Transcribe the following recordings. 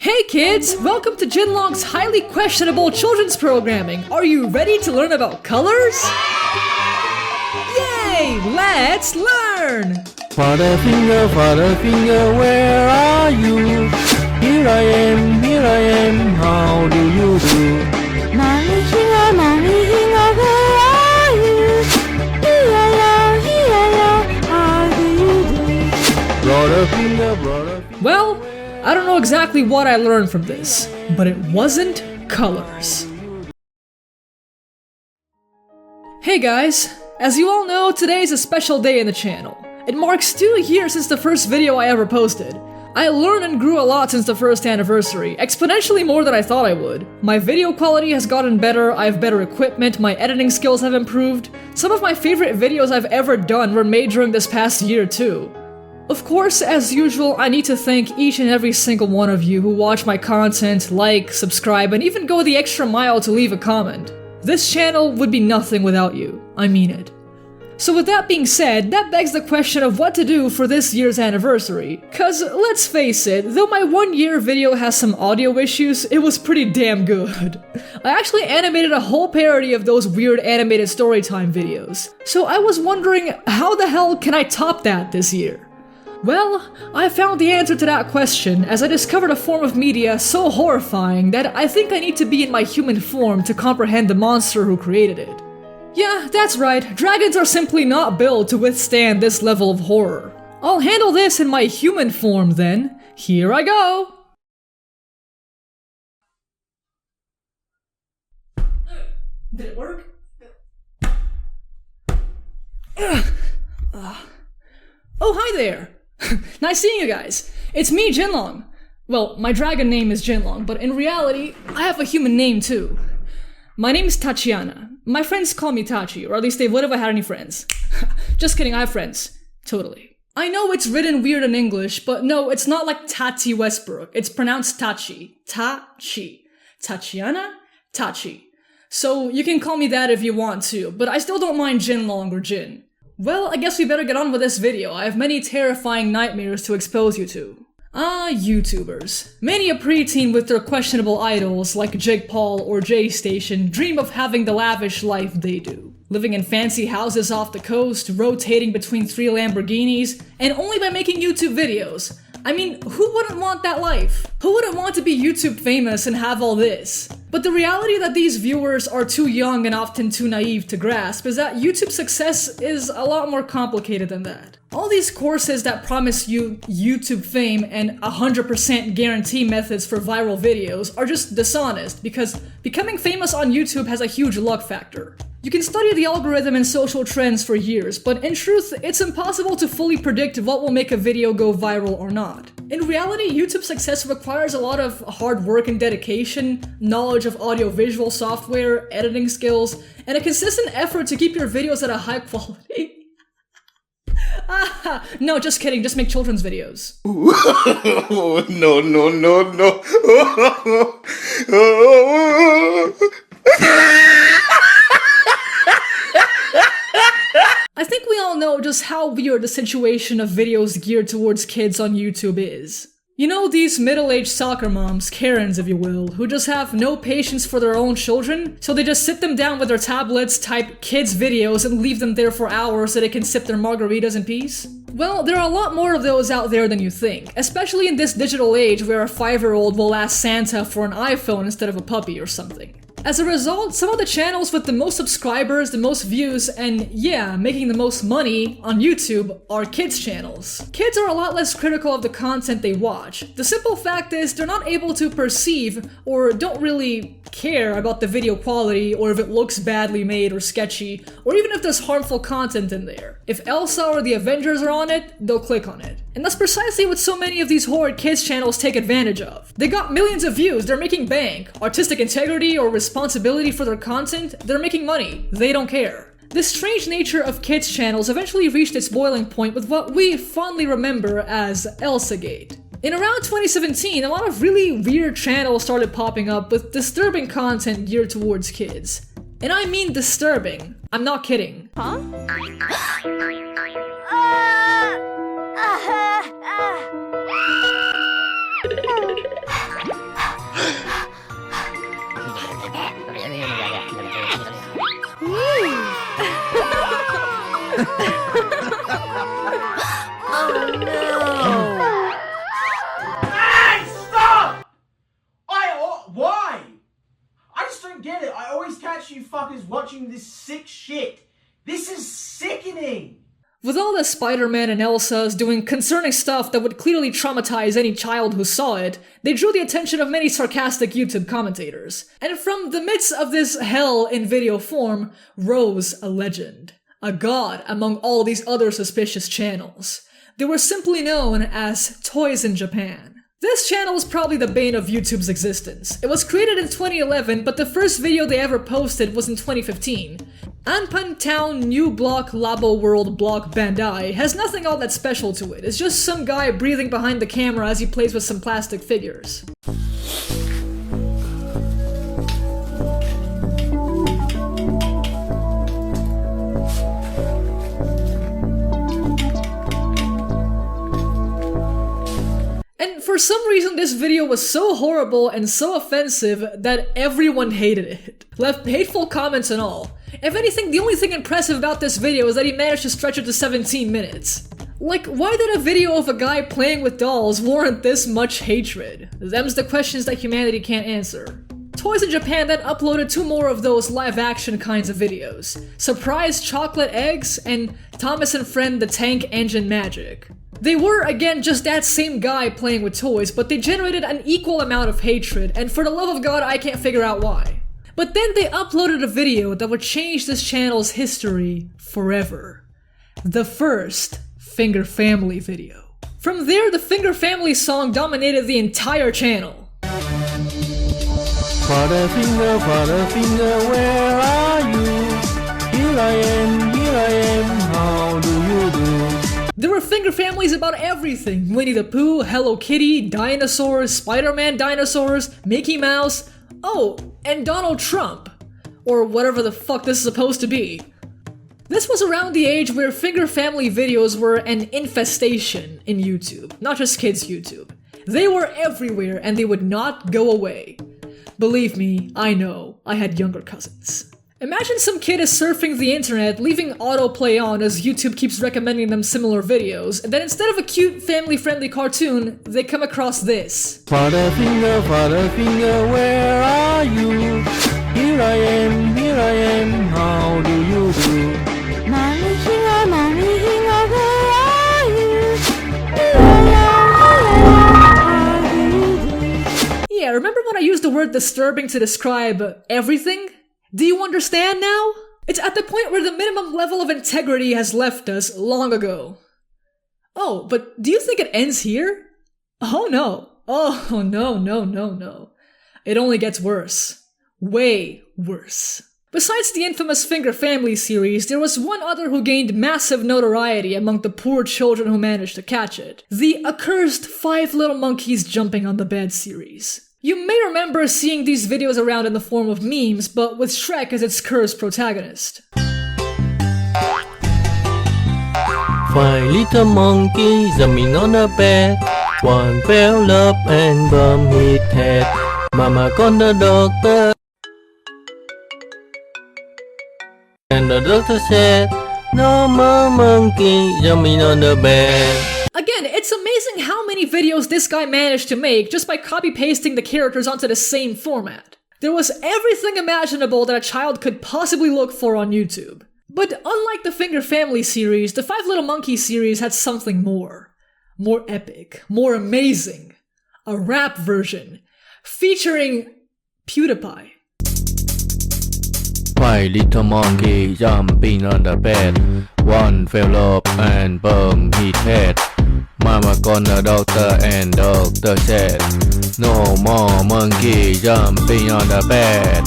Hey kids! Welcome to Jinlong's highly questionable children's programming. Are you ready to learn about colors? Yay! Let's learn! Father finger, where are you? Here I am, how do you do? Mommy finger, where are you? Here I am, how do you do? Brother finger. Well, I don't know exactly what I learned from this, but it wasn't colors. Hey guys! As you all know, today is a special day in the channel. It marks 2 years since the first video I ever posted. I learned and grew a lot since the first anniversary, exponentially more than I thought I would. My video quality has gotten better, I have better equipment, my editing skills have improved. Some of my favorite videos I've ever done were made during this past year too. Of course, as usual, I need to thank each and every single one of you who watch my content, like, subscribe, and even go the extra mile to leave a comment. This channel would be nothing without you. I mean it. So with that being said, that begs the question of what to do for this year's anniversary. Cause, let's face it, though my 1-year video has some audio issues, it was pretty damn good. I actually animated a whole parody of those weird animated storytime videos. So I was wondering, how the hell can I top that this year? Well, I found the answer to that question as I discovered a form of media so horrifying that I think I need to be in my human form to comprehend the monster who created it. Yeah, that's right, dragons are simply not built to withstand this level of horror. I'll handle this in my human form then. Here I go! Did it work? Oh, hi there! Nice seeing you guys! It's me, Jinlong! Well, my dragon name is Jinlong, but in reality, I have a human name too. My name is Tatiana. My friends call me Tachi, or at least they would if I had any friends. Just kidding, I have friends. Totally. I know it's written weird in English, but no, it's not like Tati Westbrook. It's pronounced Tachi. Tachi. Tatiana? Tachi. So you can call me that if you want to, but I still don't mind Jinlong or Jin. Well, I guess we better get on with this video. I have many terrifying nightmares to expose you to. YouTubers. Many a preteen with their questionable idols like Jake Paul or Jay Station dream of having the lavish life they do. Living in fancy houses off the coast, rotating between 3 Lamborghinis, and only by making YouTube videos. I mean, who wouldn't want that life? Who wouldn't want to be YouTube famous and have all this? But the reality that these viewers are too young and often too naive to grasp is that YouTube success is a lot more complicated than that. All these courses that promise you YouTube fame and 100% guarantee methods for viral videos are just dishonest because becoming famous on YouTube has a huge luck factor. You can study the algorithm and social trends for years, but in truth, it's impossible to fully predict what will make a video go viral or not. In reality, YouTube success requires a lot of hard work and dedication, knowledge of audio-visual software, editing skills, and a consistent effort to keep your videos at a high quality. No, just kidding, just make children's videos. No. I think we all know just how weird the situation of videos geared towards kids on YouTube is. You know, these middle-aged soccer moms, Karens if you will, who just have no patience for their own children, so they just sit them down with their tablets, type kids videos, and leave them there for hours so they can sip their margaritas in peace? Well, there are a lot more of those out there than you think, especially in this digital age where a 5-year-old will ask Santa for an iPhone instead of a puppy or something. As a result, some of the channels with the most subscribers, the most views, and yeah, making the most money on YouTube are kids channels. Kids are a lot less critical of the content they watch. The simple fact is they're not able to perceive or don't really care about the video quality or if it looks badly made or sketchy, or even if there's harmful content in there. If Elsa or the Avengers are on it, they'll click on it. And that's precisely what so many of these horror kids channels take advantage of. They got millions of views, they're making bank. Artistic integrity or responsibility for their content, they're making money. They don't care. This strange nature of kids channels eventually reached its boiling point with what we fondly remember as Elsagate. In around 2017, a lot of really weird channels started popping up with disturbing content geared towards kids. And I mean disturbing. I'm not kidding. Huh? don't get it. I always catch you fuckers watching this sick shit. This is sickening. With all the Spiderman and Elsas doing concerning stuff that would clearly traumatize any child who saw it, they drew the attention of many sarcastic YouTube commentators. And from the midst of this hell in video form, rose a legend. A god among all these other suspicious channels. They were simply known as Toys in Japan. This channel was probably the bane of YouTube's existence. It was created in 2011, but the first video they ever posted was in 2015. Anpan Town New Block Labo World Block Bandai has nothing all that special to it. It's just some guy breathing behind the camera as he plays with some plastic figures. And for some reason this video was so horrible and so offensive that everyone hated it. Left hateful comments and all. If anything, the only thing impressive about this video is that he managed to stretch it to 17 minutes. Like, why did a video of a guy playing with dolls warrant this much hatred? Them's the questions that humanity can't answer. Toys in Japan then uploaded 2 more of those live-action kinds of videos. Surprise Chocolate Eggs and Thomas and Friend the Tank Engine Magic. They were, again, just that same guy playing with toys, but they generated an equal amount of hatred, and for the love of God, I can't figure out why. But then they uploaded a video that would change this channel's history forever. The first Finger Family video. From there, the Finger Family song dominated the entire channel. Father finger, where are you? Here I am, how do you do? There were finger families about everything. Winnie the Pooh, Hello Kitty, dinosaurs, Spider-Man dinosaurs, Mickey Mouse, oh, and Donald Trump. Or whatever the fuck this is supposed to be. This was around the age where finger family videos were an infestation in YouTube, not just kids' YouTube. They were everywhere and they would not go away. Believe me, I know, I had younger cousins. Imagine some kid is surfing the internet, leaving autoplay on as YouTube keeps recommending them similar videos, and then instead of a cute family-friendly cartoon, they come across this. Father finger, where are you? Here I am, how do you do? Mommy finger, where are you? How do you do? Yeah, remember when I used the word disturbing to describe everything? Do you understand now? It's at the point where the minimum level of integrity has left us long ago. Oh, but do you think it ends here? Oh no. Oh no. It only gets worse. Way worse. Besides the infamous Finger Family series, there was one other who gained massive notoriety among the poor children who managed to catch it. The accursed 5 Little Monkeys Jumping on the Bed series. You may remember seeing these videos around in the form of memes, but with Shrek as its cursed protagonist. 5 little monkeys jumping on the bed. One fell up and bumped his head. Mama called the doctor, and the doctor said, no more monkey jumping on the bed. Again, it's amazing how many videos this guy managed to make just by copy-pasting the characters onto the same format. There was everything imaginable that a child could possibly look for on YouTube. But unlike the Finger Family series, the 5 Little Monkeys series had something more. More epic, more amazing. A rap version, featuring PewDiePie. 5 little monkeys jumping on the bed. One fell up and bumped his head. Mama called the doctor and doctor said, no more monkey jumping on the bed.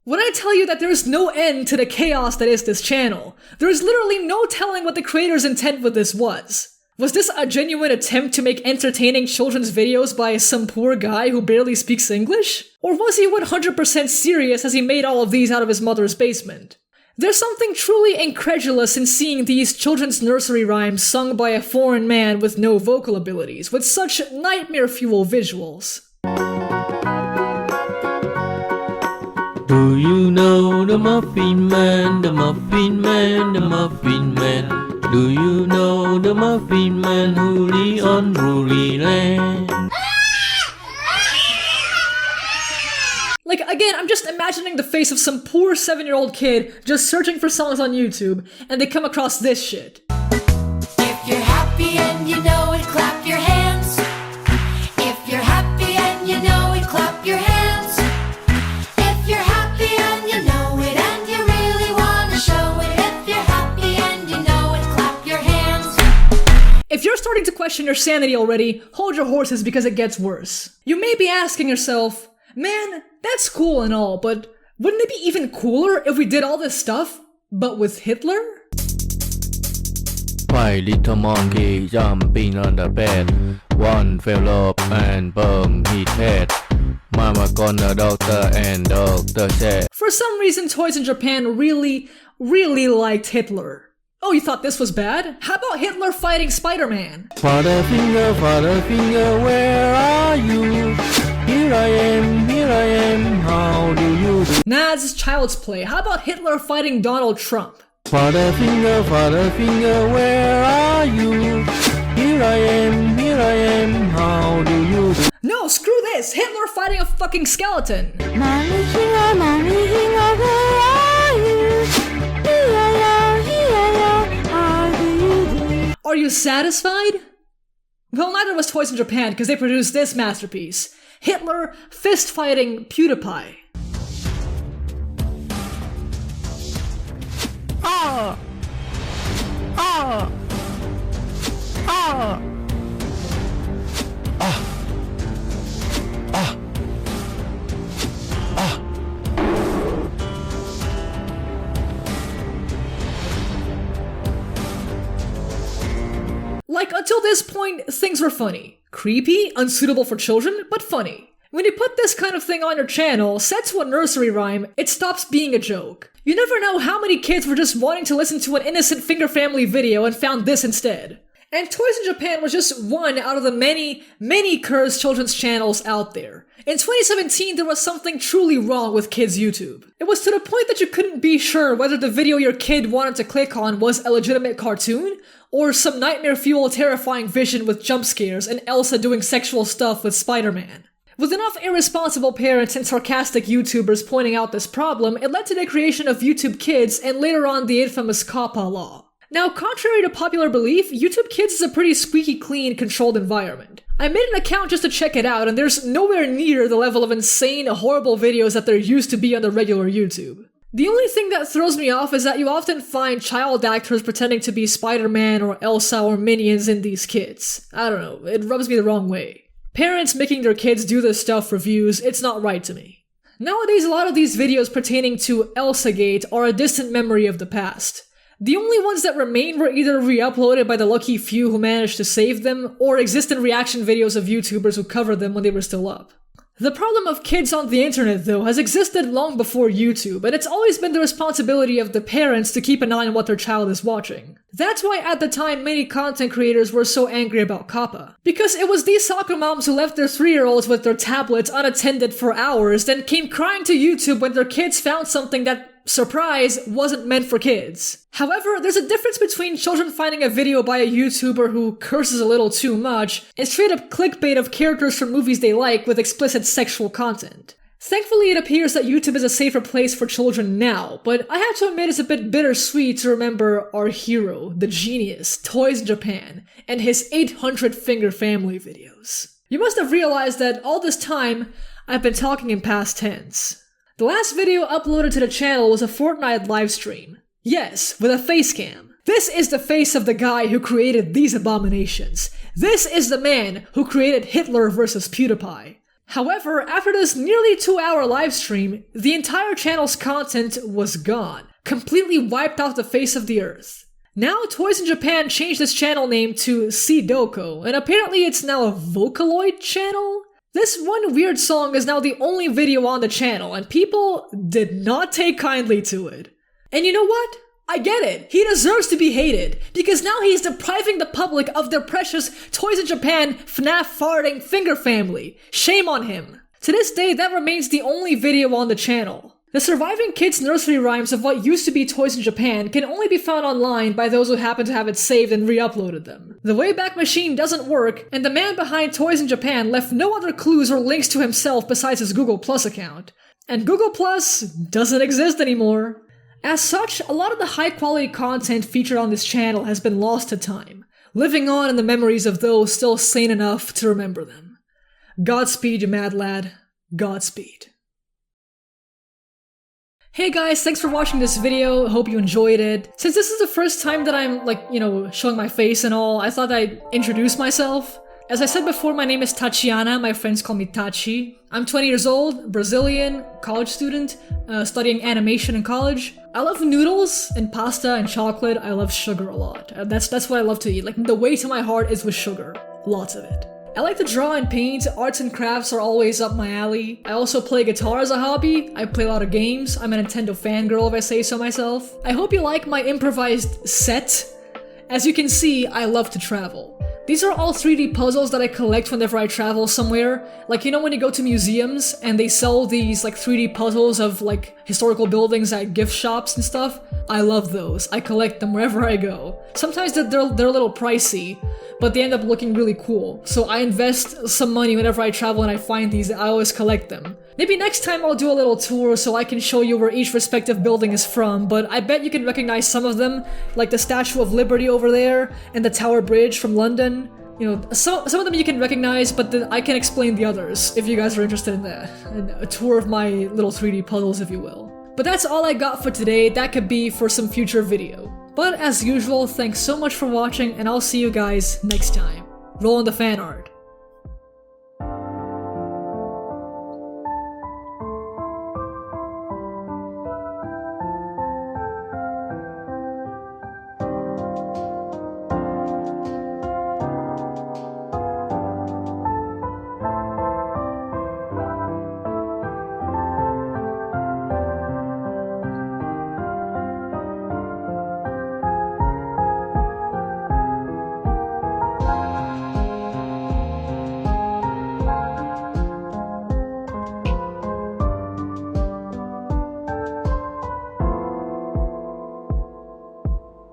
When I tell you that there is no end to the chaos that is this channel, there is literally no telling what the creator's intent with this was. Was this a genuine attempt to make entertaining children's videos by some poor guy who barely speaks English? Or was he 100% serious as he made all of these out of his mother's basement? There's something truly incredulous in seeing these children's nursery rhymes sung by a foreign man with no vocal abilities, with such nightmare-fuel visuals. Do you know the Muffin Man, the Muffin Man, the Muffin Man? Do you know the Muffin Man who lives on Ruby Land? Like, again, I'm just imagining the face of some poor 7-year-old kid just searching for songs on YouTube, and they come across this shit. If you're happy and you know it, clap your hands. If you're happy and you know it, clap your hands. If you're happy and you know it and you really want to show it. If you're happy and you know it, clap your hands. If you're starting to question your sanity already, hold your horses because it gets worse. You may be asking yourself, man, that's cool and all, but wouldn't it be even cooler if we did all this stuff, but with Hitler? Five little monkey jumping on the bed. One fell off and burned his head. Mama called the doctor and doctor said, For some reason, toys in Japan really liked Hitler. Oh, you thought this was bad? How about Hitler fighting Spiderman? Father finger, where are you? Here I am, how do you do? Nah, this is child's play. How about Hitler fighting Donald Trump? Father finger, where are you? Here I am, how do you do? No, screw this! Hitler fighting a fucking skeleton! Mommy Hinga, where are you? Here I am, how do you do? Are you satisfied? Well, neither was Toys in Japan, because they produced this masterpiece. Hitler fist-fighting PewDiePie. Like, until this point, things were funny. Creepy, unsuitable for children, but funny. When you put this kind of thing on your channel, set to a nursery rhyme, it stops being a joke. You never know how many kids were just wanting to listen to an innocent Finger Family video and found this instead. And Toys in Japan was just one out of the many cursed children's channels out there. In 2017, there was something truly wrong with kids' YouTube. It was to the point that you couldn't be sure whether the video your kid wanted to click on was a legitimate cartoon, or some nightmare-fueled terrifying vision with jump scares and Elsa doing sexual stuff with Spiderman. With enough irresponsible parents and sarcastic YouTubers pointing out this problem, it led to the creation of YouTube Kids and later on the infamous COPPA law. Now, contrary to popular belief, YouTube Kids is a pretty squeaky clean, controlled environment. I made an account just to check it out, and there's nowhere near the level of insane, horrible videos that there used to be on the regular YouTube. The only thing that throws me off is that you often find child actors pretending to be Spider-Man or Elsa or Minions in these kids. I don't know, it rubs me the wrong way. Parents making their kids do this stuff for views, it's not right to me. Nowadays, a lot of these videos pertaining to Elsagate are a distant memory of the past. The only ones that remain were either re-uploaded by the lucky few who managed to save them, or exist in reaction videos of YouTubers who covered them when they were still up. The problem of kids on the internet, though, has existed long before YouTube, and it's always been the responsibility of the parents to keep an eye on what their child is watching. That's why at the time many content creators were so angry about COPPA. Because it was these soccer moms who left their 3-year-olds with their tablets unattended for hours, then came crying to YouTube when their kids found something that, surprise, wasn't meant for kids. However, there's a difference between children finding a video by a YouTuber who curses a little too much and straight up clickbait of characters from movies they like with explicit sexual content. Thankfully, it appears that YouTube is a safer place for children now, but I have to admit it's a bit bittersweet to remember our hero, the genius, Toys in Japan, and his 800 Finger Family videos. You must have realized that all this time, I've been talking in past tense. The last video uploaded to the channel was a Fortnite livestream. Yes, with a face cam. This is the face of the guy who created these abominations. This is the man who created Hitler versus PewDiePie. However, after this nearly 2-hour livestream, the entire channel's content was gone, completely wiped off the face of the earth. Now, Toys in Japan changed its channel name to Sidoko, and apparently it's now a Vocaloid channel? This one weird song is now the only video on the channel, and people did not take kindly to it. And you know what? I get it. He deserves to be hated, because now he's depriving the public of their precious Toys in Japan FNAF farting Finger Family. Shame on him. To this day, that remains the only video on the channel. The surviving kids' nursery rhymes of what used to be Toys in Japan can only be found online by those who happen to have it saved and re-uploaded them. The Wayback Machine doesn't work, and the man behind Toys in Japan left no other clues or links to himself besides his Google Plus account. And Google Plus doesn't exist anymore. As such, a lot of the high-quality content featured on this channel has been lost to time, living on in the memories of those still sane enough to remember them. Godspeed, you mad lad. Godspeed. Hey guys, thanks for watching this video, hope you enjoyed it. Since this is the first time that I'm showing my face and all, I thought I'd introduce myself. As I said before, my name is Tatiana, my friends call me Tachi. I'm 20 years old, Brazilian, college student, studying animation in college. I love noodles and pasta and chocolate. I love sugar a lot. That's what I love to eat. Like, the way to my heart is with sugar. Lots of it. I like to draw and paint. Arts and crafts are always up my alley. I also play guitar as a hobby. I play a lot of games. I'm a Nintendo fangirl if I say so myself. I hope you like my improvised set. As you can see, I love to travel. These are all 3D puzzles that I collect whenever I travel somewhere. Like, you know when you go to museums and they sell these like 3D puzzles of like historical buildings at gift shops and stuff? I love those. I collect them wherever I go. Sometimes they're a little pricey, but they end up looking really cool. So I invest some money whenever I travel and I find these. I always collect them. Maybe next time I'll do a little tour so I can show you where each respective building is from, but I bet you can recognize some of them, like the Statue of Liberty over there and the Tower Bridge from London. You know, some of them you can recognize, but I can explain the others if you guys are interested in that. A tour of my little 3D puzzles, if you will. But that's all I got for today. That could be for some future video. But as usual, thanks so much for watching, and I'll see you guys next time. Roll on the fan art.